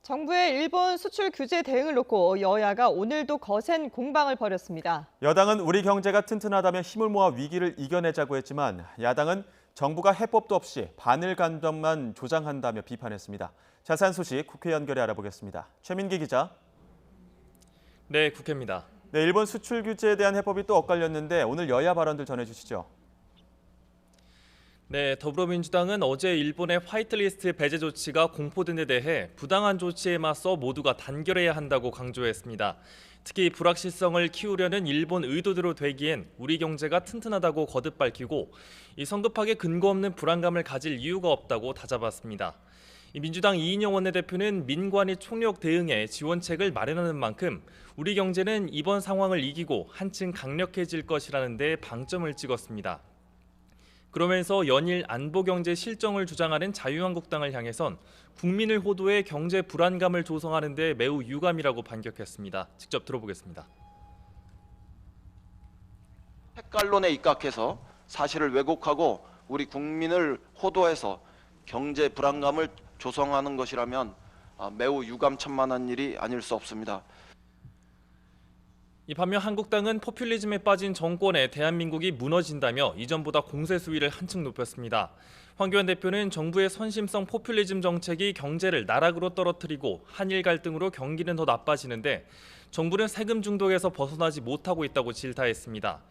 정부의 일본 수출 규제 대응을 놓고 여야가 오늘도 거센 공방을 벌였습니다. 여당은 우리 경제가 튼튼하다며 힘을 모아 위기를 이겨내자고 했지만 야당은 정부가 해법도 없이 반일 감정만 조장한다며 비판했습니다. 자세한 소식 국회 연결해 알아보겠습니다. 최민기 기자. 네, 국회입니다. 네, 일본 수출 규제에 대한 해법이 또 엇갈렸는데 오늘 여야 발언들 전해주시죠. 네, 더불어민주당은 어제 일본의 화이트리스트 배제 조치가 공포된 데 대해 부당한 조치에 맞서 모두가 단결해야 한다고 강조했습니다. 특히 불확실성을 키우려는 일본 의도대로 되기엔 우리 경제가 튼튼하다고 거듭 밝히고 이 성급하게 근거 없는 불안감을 가질 이유가 없다고 다잡았습니다. 민주당 이인영 원내대표는 민관이 총력 대응에 지원책을 마련하는 만큼 우리 경제는 이번 상황을 이기고 한층 강력해질 것이라는 데 방점을 찍었습니다. 그러면서 연일 안보경제 실정을 주장하는 자유한국당을 향해선 국민을 호도해 경제 불안감을 조성하는 데 매우 유감이라고 반격했습니다. 직접 들어보겠습니다. 색깔론에 입각해서 사실을 왜곡하고 우리 국민을 호도해서 경제 불안감을 조성하는 것이라면 매우 유감천만한 일이 아닐 수 없습니다. 반면 한국당은 포퓰리즘에 빠진 정권에 대한민국이 무너진다며 이전보다 공세 수위를 한층 높였습니다. 황교안 대표는 정부의 선심성 포퓰리즘 정책이 경제를 나락으로 떨어뜨리고 한일 갈등으로 경기는 더 나빠지는데 정부는 세금 중독에서 벗어나지 못하고 있다고 질타했습니다.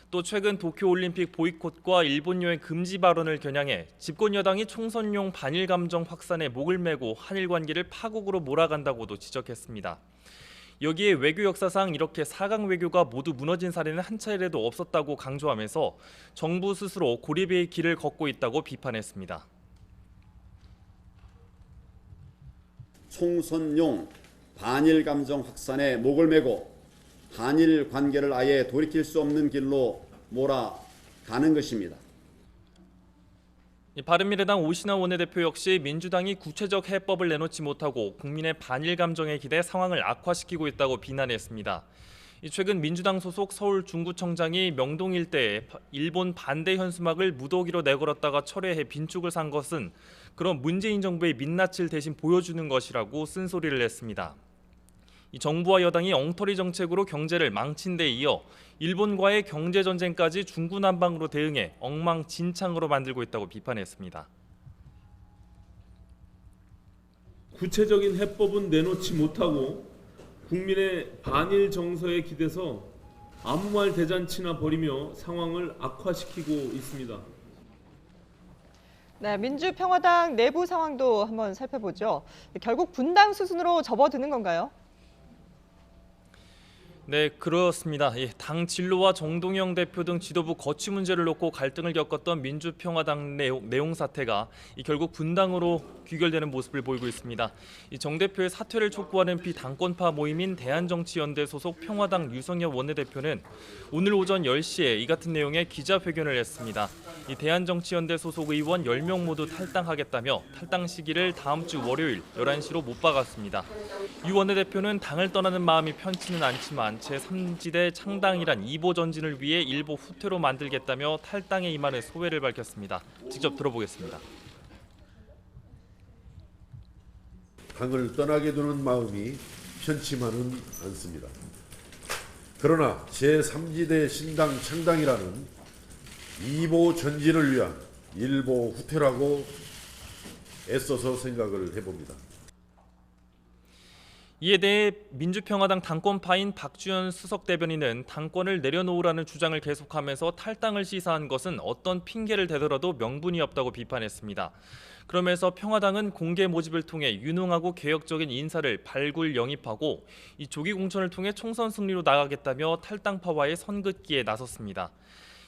또 최근 도쿄올림픽 보이콧과 일본 여행 금지 발언을 겨냥해 집권 여당이 총선용 반일 감정 확산에 목을 메고 한일 관계를 파국으로 몰아간다고도 지적했습니다. 여기에 외교 역사상 이렇게 4강 외교가 모두 무너진 사례는 한 차례도 없었다고 강조하면서 정부 스스로 고립의 길을 걷고 있다고 비판했습니다. 총선용 반일 감정 확산에 목을 메고 한일 관계를 아예 돌이킬 수 없는 길로 몰아가는 것입니다. 바른미래당 오신환 원내대표 역시 민주당이 구체적 해법을 내놓지 못하고 국민의 반일 감정에 기대 상황을 악화시키고 있다고 비난했습니다. 최근 민주당 소속 서울 중구청장이 명동 일대에 일본 반대 현수막을 무더기로 내걸었다가 철회해 빈축을 산 것은 그런 문재인 정부의 민낯을 대신 보여주는 것이라고 쓴소리를 냈습니다. 정부와 여당이 엉터리 정책으로 경제를 망친 데 이어 일본과의 경제전쟁까지 중구난방으로 대응해 엉망진창으로 만들고 있다고 비판했습니다. 구체적인 해법은 내놓지 못하고 국민의 반일 정서에 기대서 아무 말 대잔치나 벌이며 상황을 악화시키고 있습니다. 네, 민주평화당 내부 상황도 한번 살펴보죠. 결국 분당 수순으로 접어드는 건가요? 네, 그렇습니다. 당 진로와 정동영 대표 등 지도부 거취 문제를 놓고 갈등을 겪었던 민주평화당 내용 사태가 결국 분당으로 귀결되는 모습을 보이고 있습니다. 정 대표의 사퇴를 촉구하는 비당권파 모임인 대한정치연대 소속 평화당 유성엽 원내대표는 오늘 오전 10시에 이 같은 내용의 기자회견을 했습니다. 대한정치연대 소속 의원 10명 모두 탈당하겠다며 탈당 시기를 다음 주 월요일 11시로 못 박았습니다. 유 원내대표는 당을 떠나는 마음이 편치는 않지만 제3지대 창당이란 2보 전진을 위해 일보 후퇴로 만들겠다며 탈당에 임하는 소회를 밝혔습니다. 직접 들어보겠습니다. 당을 떠나게 두는 마음이 편치만은 않습니다. 그러나 제3지대 신당 창당이라는 2보 전진을 위한 1보 후퇴라고 애써서 생각을 해봅니다. 이에 대해 민주평화당 당권파인 박주현 수석 대변인은 당권을 내려놓으라는 주장을 계속하면서 탈당을 시사한 것은 어떤 핑계를 대더라도 명분이 없다고 비판했습니다. 그러면서 평화당은 공개 모집을 통해 유능하고 개혁적인 인사를 발굴 영입하고 이 조기 공천을 통해 총선 승리로 나가겠다며 탈당파와의 선긋기에 나섰습니다.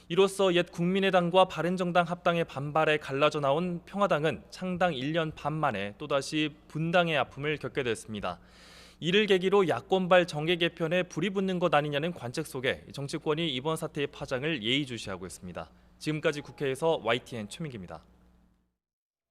이로써 옛 국민의당과 바른정당 합당의 반발에 갈라져 나온 평화당은 창당 1년 반 만에 또다시 분당의 아픔을 겪게 됐습니다. 이를 계기로 야권발 정계 개편에 불이 붙는 것 아니냐는 관측 속에 정치권이 이번 사태의 파장을 예의주시하고 있습니다. 지금까지 국회에서 YTN 최민기입니다.